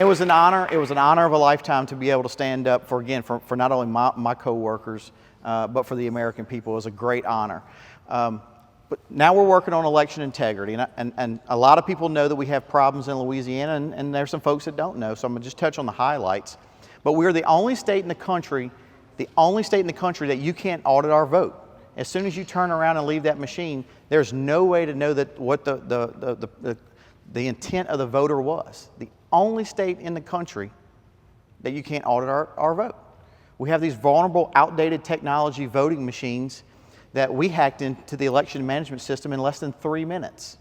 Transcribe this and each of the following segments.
It was an honor. It was an honor of a lifetime to be able to stand up for not only my co-workers, but for the American people. It was a great honor. But now we're working on election integrity, and a lot of people know that we have problems in Louisiana, and there's some folks that don't know, so I'm going to just touch on the highlights. But we're the only state in the country, that you can't audit our vote. As soon as you turn around and leave that machine, there's no way to know that what the intent of the voter was. The only state in the country that you can't audit our vote. We have these vulnerable, outdated technology voting machines that we hacked into the election management system in less than 3 minutes.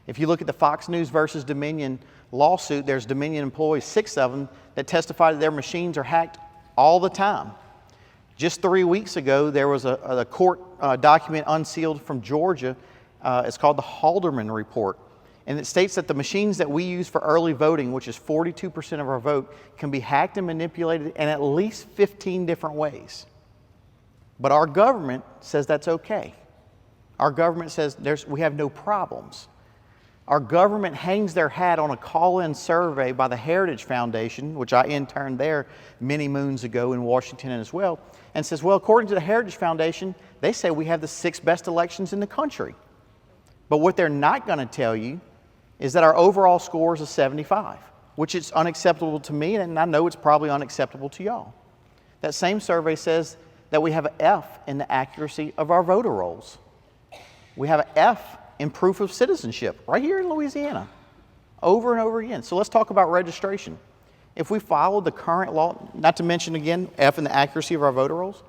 If you look at the Fox News versus Dominion lawsuit, there's Dominion employees, 6 of them, that testified that their machines are hacked all the time. Just 3 weeks ago, there was a court document unsealed from Georgia. It's called the Halderman Report. And it states that the machines that we use for early voting, which is 42% of our vote, can be hacked and manipulated in at least 15 different ways. But our government says that's okay. Our government says we have no problems. Our government hangs their hat on a call-in survey by the Heritage Foundation, which I interned there many moons ago in Washington as well, and says, well, according to the Heritage Foundation, they say we have the 6th best elections in the country. But what they're not going to tell you is that our overall score is a 75, which is unacceptable to me, and I know it's probably unacceptable to y'all. That same survey says that we have an F in the accuracy of our voter rolls. We have an F in proof of citizenship right here in Louisiana, over and over again. So let's talk about registration. If we follow the current law, not to mention again F in the accuracy of our voter rolls,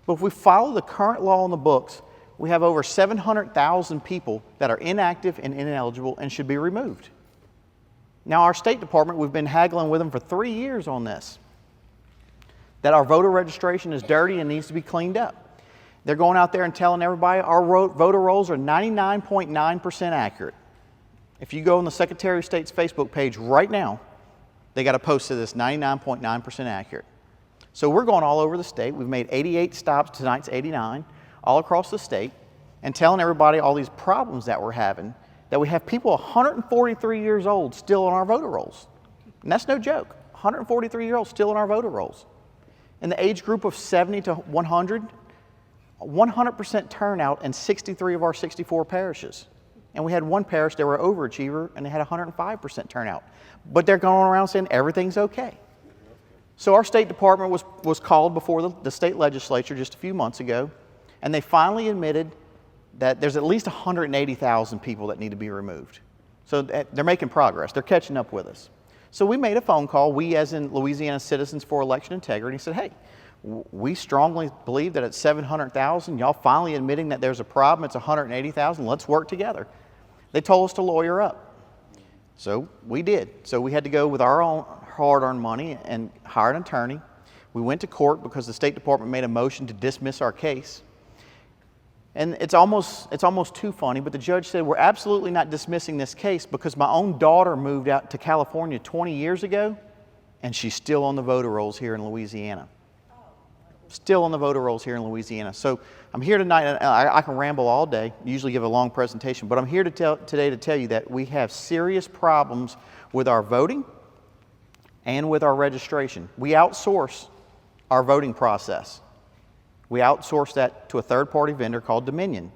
but if we follow the current law in the books, we have over 700,000 people that are inactive and ineligible and should be removed. Now, our State Department, we've been haggling with them for 3 years on this, that our voter registration is dirty and needs to be cleaned up. They're going out there and telling everybody our voter rolls are 99.9% accurate. If you go on the Secretary of State's Facebook page right now, they got a post to this 99.9% accurate. So we're going all over the state. We've made 88 stops, tonight's 89. All across the state, and telling everybody all these problems that we're having, that we have people 143 years old still on our voter rolls. And that's no joke. 143-year-olds still on our voter rolls. In the age group of 70 to 100, 100% turnout in 63 of our 64 parishes. And we had one parish that were overachiever, and they had 105% turnout. But they're going around saying everything's okay. So our State Department was called before the state legislature just a few months ago, and they finally admitted that there's at least 180,000 people that need to be removed. So they're making progress. They're catching up with us. So we made a phone call, we as in Louisiana Citizens for Election Integrity, said, hey, we strongly believe that it's 700,000. Y'all finally admitting that there's a problem. It's 180,000. Let's work together. They told us to lawyer up. So we did. So we had to go with our own hard-earned money and hire an attorney. We went to court because the State Department made a motion to dismiss our case. And it's almost too funny, but the judge said, we're absolutely not dismissing this case because my own daughter moved out to California 20 years ago, and she's still on the voter rolls here in Louisiana. Still on the voter rolls here in Louisiana. So I'm here tonight, and I can ramble all day, usually give a long presentation, but I'm here today to tell you that we have serious problems with our voting and with our registration. We outsource our voting process. We outsource that to a third-party vendor called Dominion.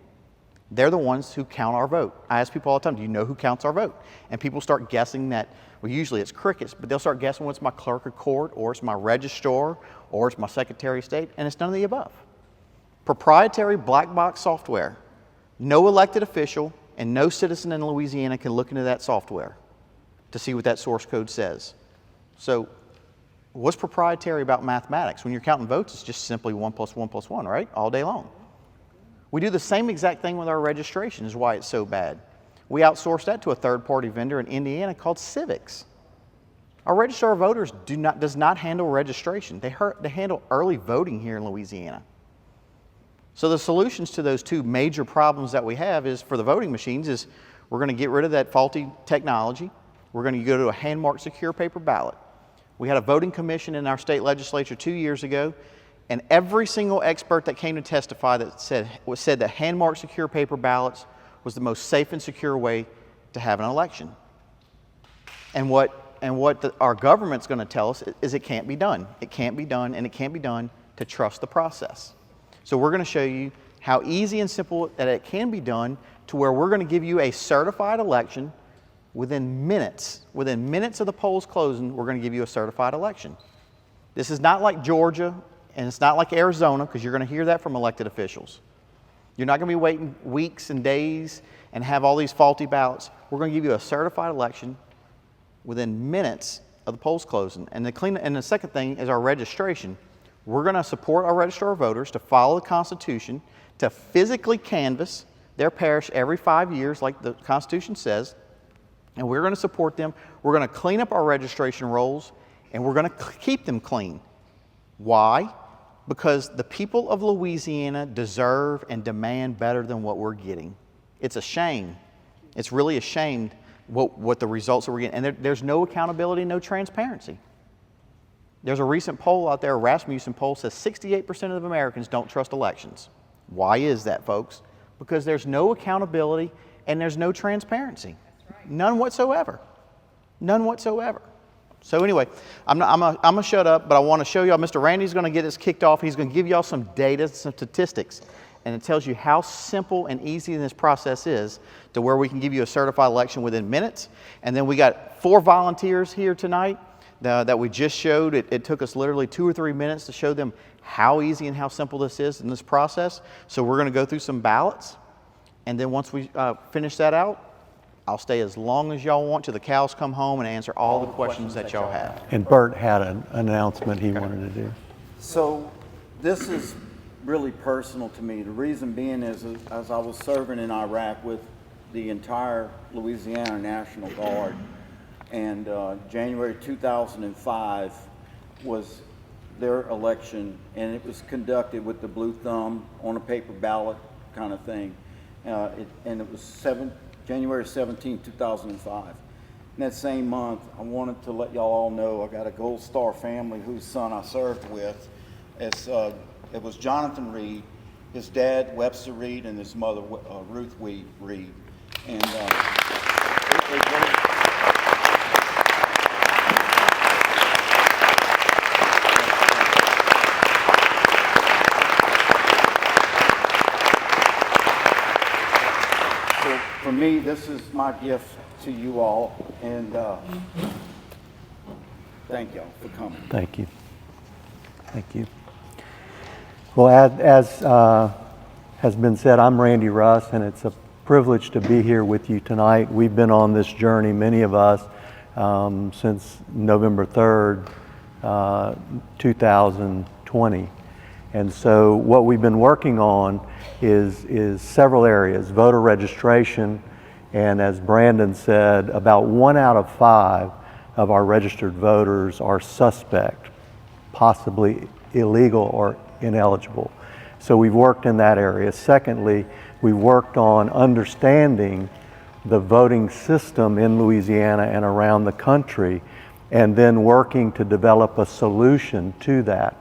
They're the ones who count our vote. I ask people all the time, do you know who counts our vote? And people start guessing that, well, usually it's crickets, but they'll start guessing, well, it's my clerk of court, or it's my registrar, or it's my Secretary of State, and it's none of the above. Proprietary black box software. No elected official and no citizen in Louisiana can look into that software to see what that source code says. So what's proprietary about mathematics? When you're counting votes, it's just simply 1 + 1 + 1, right? All day long. We do the same exact thing with our registration, is why it's so bad. We outsource that to a third-party vendor in Indiana called Civics. Our Registrar of Voters does not handle registration. They handle early voting here in Louisiana. So the solutions to those two major problems that we have is, for the voting machines, is we're going to get rid of that faulty technology. We're going to go to a hand-marked secure paper ballot. We had a voting commission in our state legislature 2 years ago, and every single expert that came to testify that said that hand-marked secure paper ballots was the most safe and secure way to have an election. And what our government's going to tell us is it can't be done. It can't be done, and it can't be done to trust the process. So we're going to show you how easy and simple that it can be done, to where we're going to give you a certified election within minutes. Within minutes of the polls closing, we're going to give you a certified election. This is not like Georgia, and it's not like Arizona, because you're going to hear that from elected officials. You're not going to be waiting weeks and days and have all these faulty ballots. We're going to give you a certified election within minutes of the polls closing. And the second thing is our registration. We're going to support our registrar of voters to follow the Constitution, to physically canvass their parish every 5 years like the Constitution says, and we're going to support them. We're going to clean up our registration rolls, and we're going to keep them clean. Why? Because the people of Louisiana deserve and demand better than what we're getting. It's a shame. It's really a shame what the results that we're getting. And there's no accountability, no transparency. There's a recent poll out there, a Rasmussen poll, says 68% of Americans don't trust elections. Why is that, folks? Because there's no accountability and there's no transparency. None whatsoever. None whatsoever. So anyway, I'm going to shut up, but I want to show y'all. Mr. Randy's going to get us kicked off. He's going to give y'all some data, some statistics, and it tells you how simple and easy this process is, to where we can give you a certified election within minutes. And then we got 4 volunteers here tonight that we just showed. It took us literally 2 or 3 minutes to show them how easy and how simple this is in this process. So we're going to go through some ballots, and then once we finish that out, I'll stay as long as y'all want till the cows come home and answer all the questions that y'all have. And Bert had an announcement he wanted to do. So this is really personal to me. The reason being is, as I was serving in Iraq with the entire Louisiana National Guard, and January 2005 was their election, and it was conducted with the blue thumb on a paper ballot kind of thing. And it was January 17, 2005. In that same month, I wanted to let y'all all know I got a Gold Star family whose son I served with. It was Jonathan Reed, his dad Webster Reed, and his mother Ruth Reed. And for me, this is my gift to you all, and thank y'all for coming. Thank you. Thank you. Well, as has been said, I'm Randy Russ, and it's a privilege to be here with you tonight. We've been on this journey, many of us, since November 3rd, 2020. And so what we've been working on is several areas: voter registration, and as Brandon said, about 1 out of 5 of our registered voters are suspect, possibly illegal or ineligible. So we've worked in that area. Secondly, we worked on understanding the voting system in Louisiana and around the country, and then working to develop a solution to that.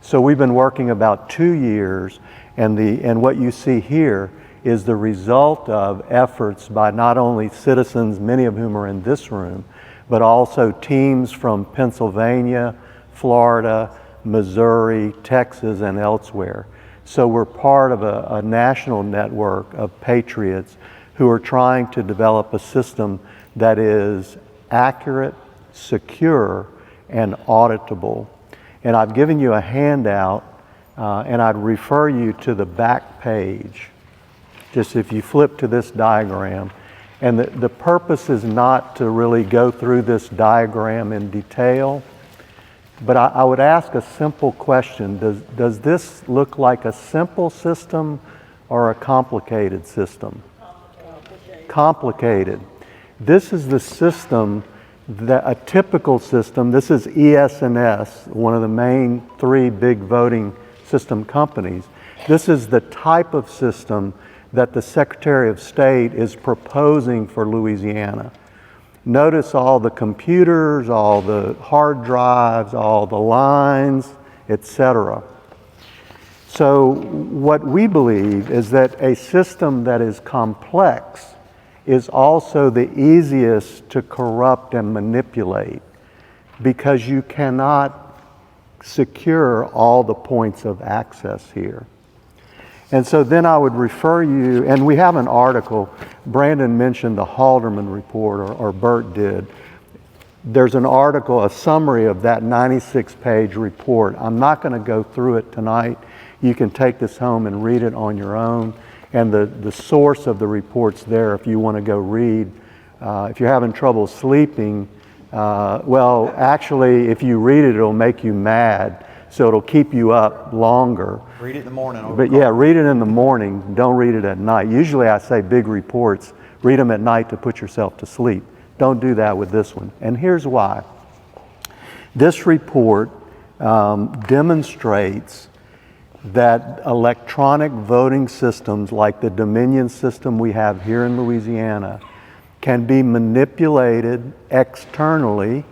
So we've been working about 2 years, and what you see here is the result of efforts by not only citizens, many of whom are in this room, but also teams from Pennsylvania, Florida, Missouri, Texas, and elsewhere. So we're part of a national network of patriots who are trying to develop a system that is accurate, secure, and auditable. And I've given you a handout, and I'd refer you to the back page. Just if you flip to this diagram. And the purpose is not to really go through this diagram in detail, but I would ask a simple question. Does this look like a simple system or a complicated system? Complicated. This is the system, a typical system. This is ES&S, one of the main 3 big voting system companies. This is the type of system that the Secretary of State is proposing for Louisiana. Notice all the computers, all the hard drives, all the lines, etc. So what we believe is that a system that is complex is also the easiest to corrupt and manipulate because you cannot secure all the points of access here. And so then I would refer you, and we have an article, Brandon mentioned the Haldeman report, or Bert did. There's an article, a summary of that 96-page report. I'm not going to go through it tonight. You can take this home and read it on your own. And the source of the report's there if you want to go read. If you're having trouble sleeping, well, actually, if you read it, it'll make you mad. So it'll keep you up longer. Read it in the morning. But yeah, read it in the morning. Don't read it at night. Usually I say big reports, read them at night to put yourself to sleep. Don't do that with this one. And here's why. This report demonstrates that electronic voting systems like the Dominion system we have here in Louisiana can be manipulated externally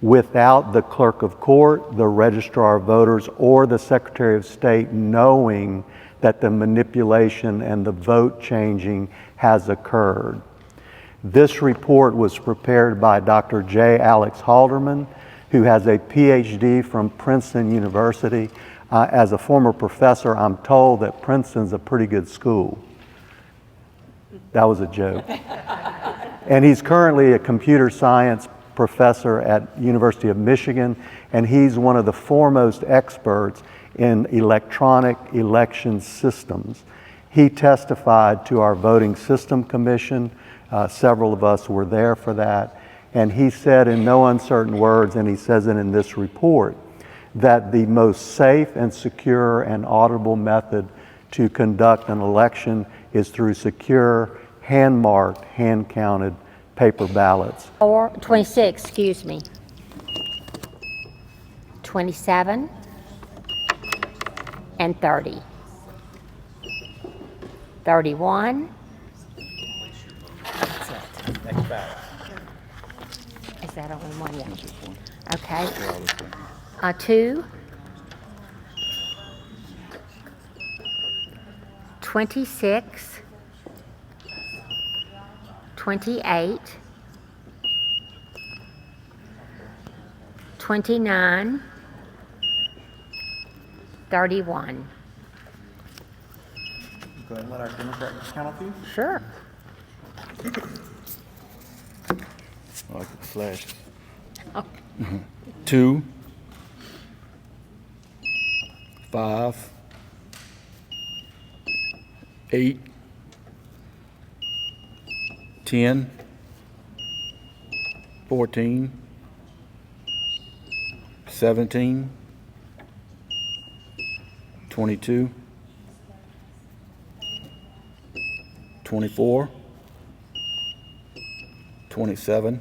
without the clerk of court, the registrar of voters, or the Secretary of State knowing that the manipulation and the vote changing has occurred. This report was prepared by Dr. J. Alex Halderman, who has a PhD from Princeton University. As a former professor, I'm told that Princeton's a pretty good school. That was a joke. And he's currently a computer science professor at University of Michigan, and he's one of the foremost experts in electronic election systems. He testified to our Voting System Commission. Several of us were there for that. And he said in no uncertain words, and he says it in this report, that the most safe and secure and audible method to conduct an election is through secure, hand-marked, hand-counted paper ballots. 26, excuse me. 27 and 30. 31. That's it. Next ballot. Is that only one? Yeah. Okay. 2. 26. 28, 29, 31. Go ahead and let our Democrats count a few. Sure. I like the flashes. 2, 5, 8, 10, 14, 17, 22, 24, 27.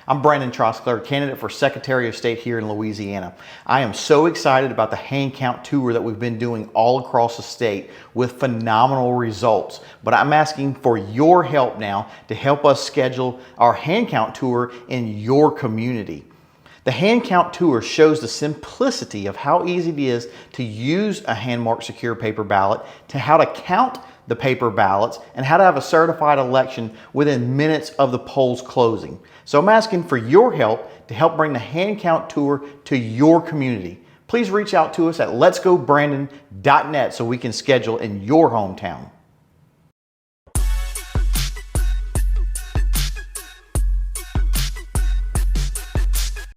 I'm Brandon Trosclair, candidate for Secretary of State here in Louisiana. I am so excited about the Handcount tour that we've been doing all across the state with phenomenal results. But I'm asking for your help now to help us schedule our Handcount tour in your community. The Handcount tour shows the simplicity of how easy it is to use a hand-marked secure paper ballot, to how to count the paper ballots, and how to have a certified election within minutes of the polls closing. So I'm asking for your help to help bring the Handcount tour to your community. Please reach out to us at letsgobrandon.net so we can schedule in your hometown.